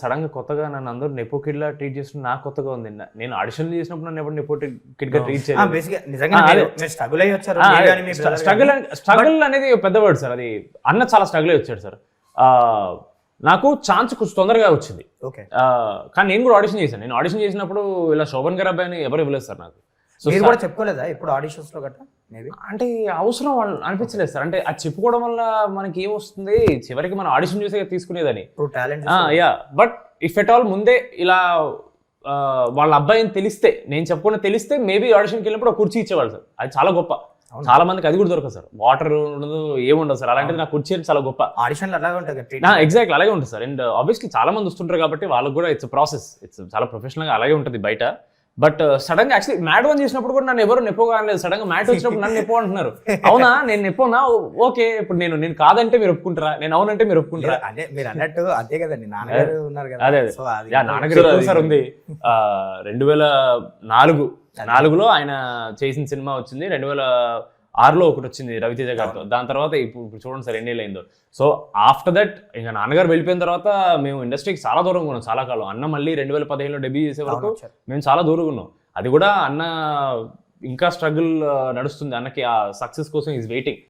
Sudden గా కొత్తగా నన్ను అందరూ నెపో కిడ్ లా ట్రీట్ చేస్తున్న నాకు కొత్తగా ఉంది. నేను ఆడిషన్ చేసినప్పుడు నన్ను ఎప్పుడు నెపో కిడ్ గా ట్రీట్ చేయలేదు. బేసిక్గా నిజంగా మీరు స్ట్రగుల్ అయ్యి వచ్చారు. మీరు కానీ మీ brother కానీ. స్ట్రగుల్ అనేది పెద్ద వర్డ్ సార్. అది అన్న చాలా స్ట్రగుల్ అయ్యి వచ్చాడు సార్. నాకు ఛాన్స్ కొంచెం తొందరగా వచ్చింది. ఓకే. కానీ నేను కూడా ఆడిషన్ చేశాను. నేను ఆడిషన్ చేసినప్పుడు ఇలా శోభన్ గారు అబ్బాయి అని ఎవరు ఇవ్వలేదు సార్ నాకు. సో మీరు కూడా చెప్పుకోలేదా ఇప్పుడు ఆడిషన్స్ లో గట్రా? మేబీ అంటే అవసరం అనిపించలేదు సార్. అంటే అది చెప్పుకోవడం వల్ల మనకి ఏమొస్తుంది, చివరికి మనం ఆడిషన్ చూసే తీసుకునేదని. ఇప్పుడు talent yeah, but if at all ముందే ఇలా వాళ్ళ అబ్బాయిని తెలిస్తే, నేను చెప్పకుండా తెలిస్తే మేబీ ఆడిషన్కి వెళ్ళినప్పుడు ఒక కుర్చీ ఇచ్చేవాళ్ళు సార్. అది చాలా గొప్ప. చాలా మందికి అది కూడా దొరకదు సార్. వాటర్ ఉండదు, ఏముండదు సార్. అలాంటిది నాకు కుర్చీ చాలా గొప్ప. ఆడిషన్లు అలాగే ఉంటుంది. ఎగ్జాక్ట్లీ అలాగే ఉంటుంది సార్. అండ్ ఆబ్వియస్లీ చాలా మంది వస్తుంటారు కాబట్టి వాళ్ళకి కూడా ఇట్స్ ప్రాసెస్. ఇట్స్ చాలా ప్రొఫెషనల్గా అలాగే ఉంటుంది బయట. బట్ సడన్ గా యాక్చువల్లీ మ్యాట్ వన్ చేసినప్పుడు కూడా నన్ను ఎవరు నెప్పోగా అనలేదు. సడన్ గా మ్యాట్ వచ్చినప్పుడు నన్ను నెప్పో అంటున్నారు. అవునా, నేను నెప్పోనా? ఓకే, ఇప్పుడు నేను కాదంటే మీరు ఒప్పుకుంటారా, నేను అవునంటే మీరు ఒప్పుకుంటారా? అంటే మీరు అన్నట్టు అంతే కదండి, నాన్నగారు ఉన్నారు కదా. అదే సో అది నాన్నగారు సార్ ఉంది. 2004లో ఆయన చేసిన సినిమా వచ్చింది. 2006లో ఒకటి వచ్చింది రవితేజ గారితో. దాని తర్వాత ఇప్పుడు చూడండి సార్ ఎన్నేళ్ళు అయిందో. సో ఆఫ్టర్ దట్ ఇంకా నాన్నగారు వెళ్ళిపోయిన తర్వాత మేము ఇండస్ట్రీకి చాలా దూరంగా ఉన్నాం చాలా కాలం. అన్న మళ్ళీ 2015లో డెబ్యూ చేసే వరకు మేము చాలా దూరంగా ఉన్నాం. అది కూడా అన్న ఇంకా స్ట్రగుల్ నడుస్తుంది. అన్నకి ఆ సక్సెస్ కోసం ఈజ్ వెయిటింగ్.